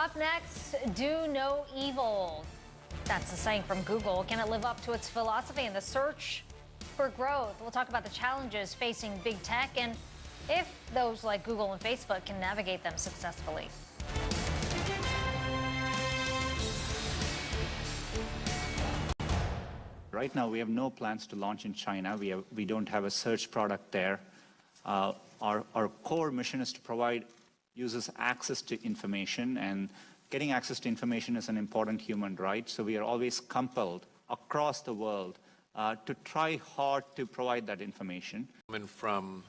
Up next, do no evil. That's the saying from Google. Can it live up to its philosophy in the search for growth? We'll talk about the challenges facing big tech and if those like Google and Facebook can navigate them successfully. Right now, we have no plans to launch in China. We don't have a search product there. Our core mission is to provide users access to information, and getting access to information is an important human right. So we are always compelled across the world to try hard to provide that information. From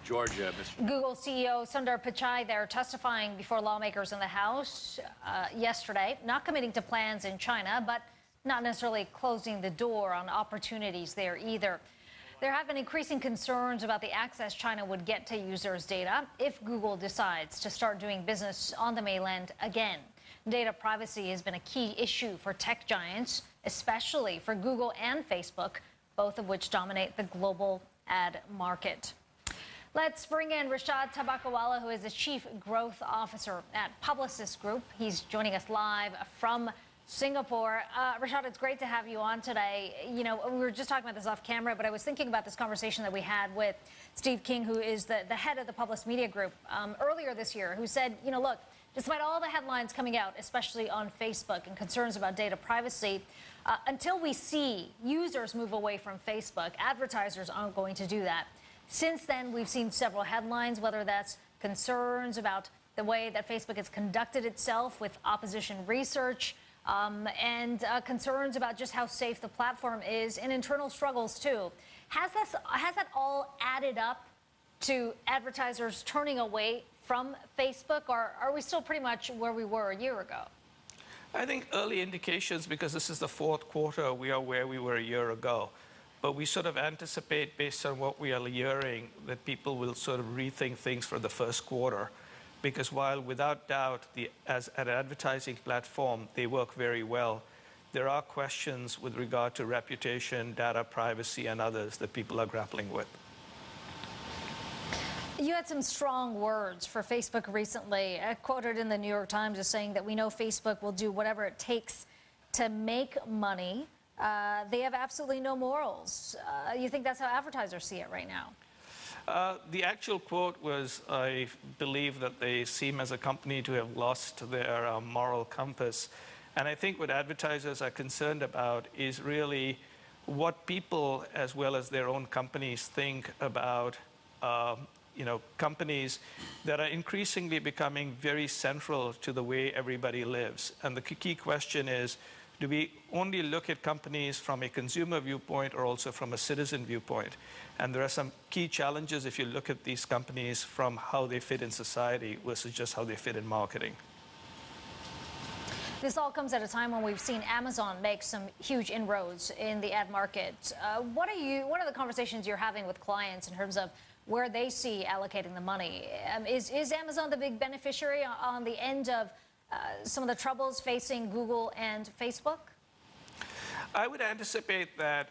Georgia, Mr. Google CEO Sundar Pichai there testifying before lawmakers in the House yesterday, not committing to plans in China, but not necessarily closing the door on opportunities there either. There have been increasing concerns about the access China would get to users' data if Google decides to start doing business on the mainland again. Data privacy has been a key issue for tech giants, especially for Google and Facebook, both of which dominate the global ad market. Let's bring in Rashad Tabakawala, who is the Chief Growth Officer at Publicis Group. He's joining us live from Singapore. Rashad, it's great to have you on today. You know, we were just talking about this off camera, but I was thinking about this conversation that we had with Steve King, who is the head of the Publicis Media Group, earlier this year, who said, you know, look, despite all the headlines coming out, especially on Facebook and concerns about data privacy, until we see users move away from Facebook, advertisers aren't going to do that. Since then, we've seen several headlines, whether that's concerns about the way that Facebook has conducted itself with opposition research, and concerns about just how safe the platform is, and internal struggles too. Has that all added up to advertisers turning away from Facebook, or are we still pretty much where we were a year ago? I think early indications, because this is the fourth quarter, we are where we were a year ago. But we sort of anticipate, based on what we are hearing, that people will sort of rethink things for the first quarter. Because while without doubt, as an advertising platform, they work very well, there are questions with regard to reputation, data privacy, and others that people are grappling with. You had some strong words for Facebook recently, quoted in the New York Times as saying that we know Facebook will do whatever it takes to make money. They have absolutely no morals. You think that's how advertisers see it right now? The actual quote was, I believe that they seem as a company to have lost their moral compass. And I think what advertisers are concerned about is really what people, as well as their own companies, think about companies that are increasingly becoming very central to the way everybody lives. And the key question is, do we only look at companies from a consumer viewpoint or also from a citizen viewpoint? And there are some key challenges if you look at these companies from how they fit in society versus just how they fit in marketing. This all comes at a time when we've seen Amazon make some huge inroads in the ad market. What are the conversations you're having with clients in terms of where they see allocating the money? Is Amazon the big beneficiary on the end of some of the troubles facing Google and Facebook? I would anticipate that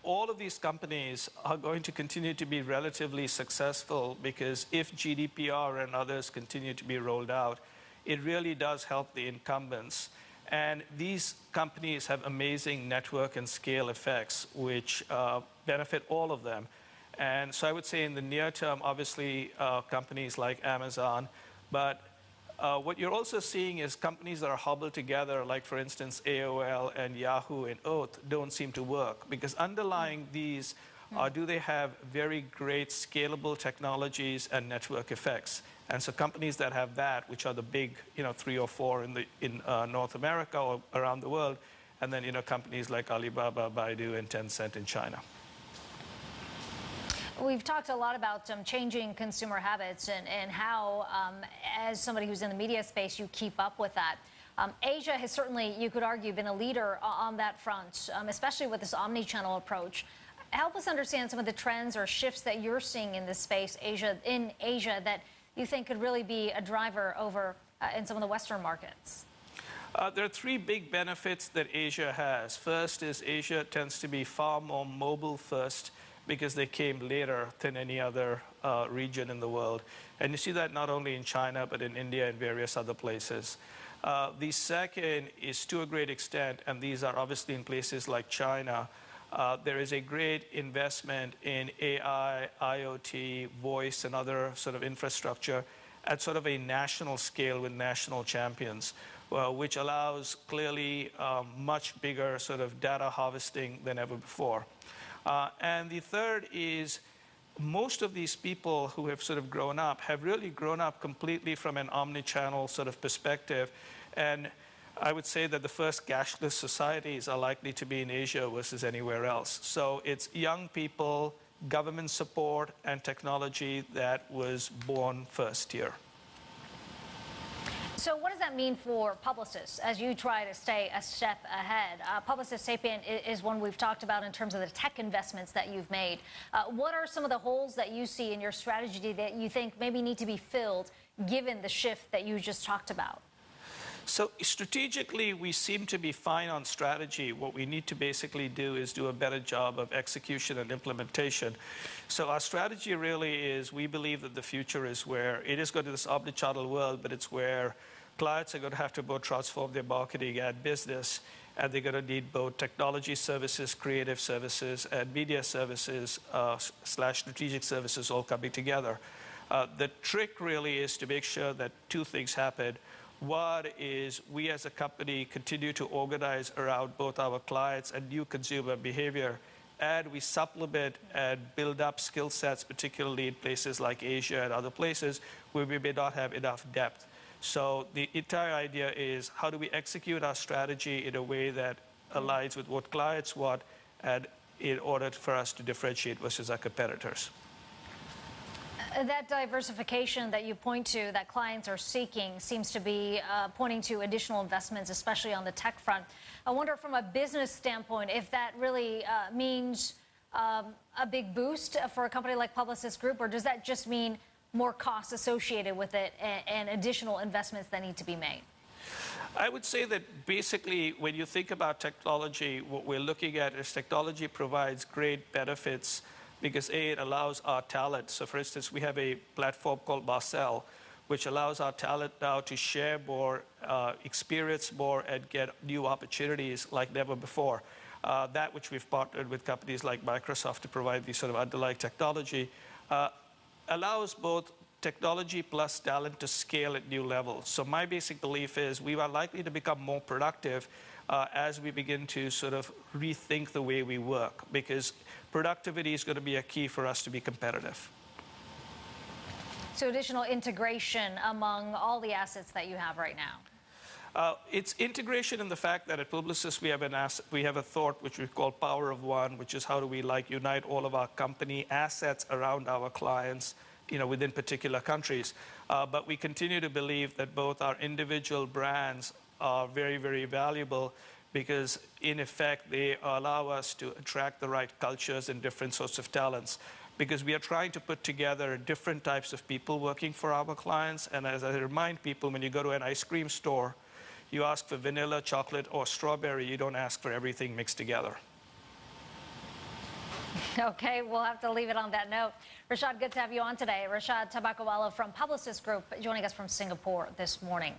all of these companies are going to continue to be relatively successful, because if GDPR and others continue to be rolled out, it really does help the incumbents. And these companies have amazing network and scale effects, which benefit all of them. And so I would say in the near term, obviously, companies like Amazon, but what you're also seeing is companies that are hobbled together, like, for instance, AOL and Yahoo and Oath, don't seem to work. Because underlying these do they have very great scalable technologies and network effects. And so companies that have that, which are the big, 3 or 4 in North America or around the world, and then, companies like Alibaba, Baidu, and Tencent in China. We've talked a lot about changing consumer habits and how, as somebody who's in the media space, you keep up with that. Asia has certainly, you could argue, been a leader on that front, especially with this omni-channel approach. Help us understand some of the trends or shifts that you're seeing in this space, in Asia, that you think could really be a driver over in some of the Western markets. There are 3 big benefits that Asia has. First is Asia tends to be far more mobile first because they came later than any other region in the world. And you see that not only in China, but in India and various other places. The second is, to a great extent, and these are obviously in places like China, there is a great investment in AI, IoT, voice, and other sort of infrastructure at sort of a national scale with national champions, which allows clearly much bigger sort of data harvesting than ever before. And the third is, most of these people who have sort of grown up have really grown up completely from an omni-channel sort of perspective. And I would say that the first cashless societies are likely to be in Asia versus anywhere else. So it's young people, government support, and technology that was born first here. So what does that mean for Publicis as you try to stay a step ahead? Publicis Sapient is one we've talked about in terms of the tech investments that you've made. What are some of the holes that you see in your strategy that you think maybe need to be filled given the shift that you just talked about? So strategically, we seem to be fine on strategy. What we need to basically do is do a better job of execution and implementation. So our strategy really is, we believe that the future is where it is going to this omnichannel world, but it's where clients are going to have to both transform their marketing and business, and they're going to need both technology services, creative services, and media services / strategic services all coming together. The trick really is to make sure that two things happen. One is, we as a company continue to organize around both our clients and new consumer behavior, and we supplement and build up skill sets, particularly in places like Asia and other places where we may not have enough depth. So the entire idea is, how do we execute our strategy in a way that aligns with what clients want, and in order for us to differentiate versus our competitors. That diversification that you point to that clients are seeking seems to be pointing to additional investments, especially on the tech front. I wonder from a business standpoint if that really means a big boost for a company like Publicis Group, or does that just mean more costs associated with it and additional investments that need to be made? I would say that basically, when you think about technology, what we're looking at is technology provides great benefits because A, it allows our talent. So for instance, we have a platform called Marcel, which allows our talent now to share more, experience more, and get new opportunities like never before. That which we've partnered with companies like Microsoft to provide these sort of underlying technology, allows both technology plus talent to scale at new levels. So my basic belief is we are likely to become more productive as we begin to sort of rethink the way we work, because productivity is going to be a key for us to be competitive. So additional integration among all the assets that you have right now? It's integration in the fact that at Publicis we have a thought which we call Power of One, which is how do we unite all of our company assets around our clients, within particular countries. But we continue to believe that both our individual brands are very, very valuable because, in effect, they allow us to attract the right cultures and different sorts of talents. Because we are trying to put together different types of people working for our clients. And as I remind people, when you go to an ice cream store, you ask for vanilla, chocolate, or strawberry. You don't ask for everything mixed together. Okay, we'll have to leave it on that note. Rashad, good to have you on today. Rashad Tabakawala from Publicis Group joining us from Singapore this morning.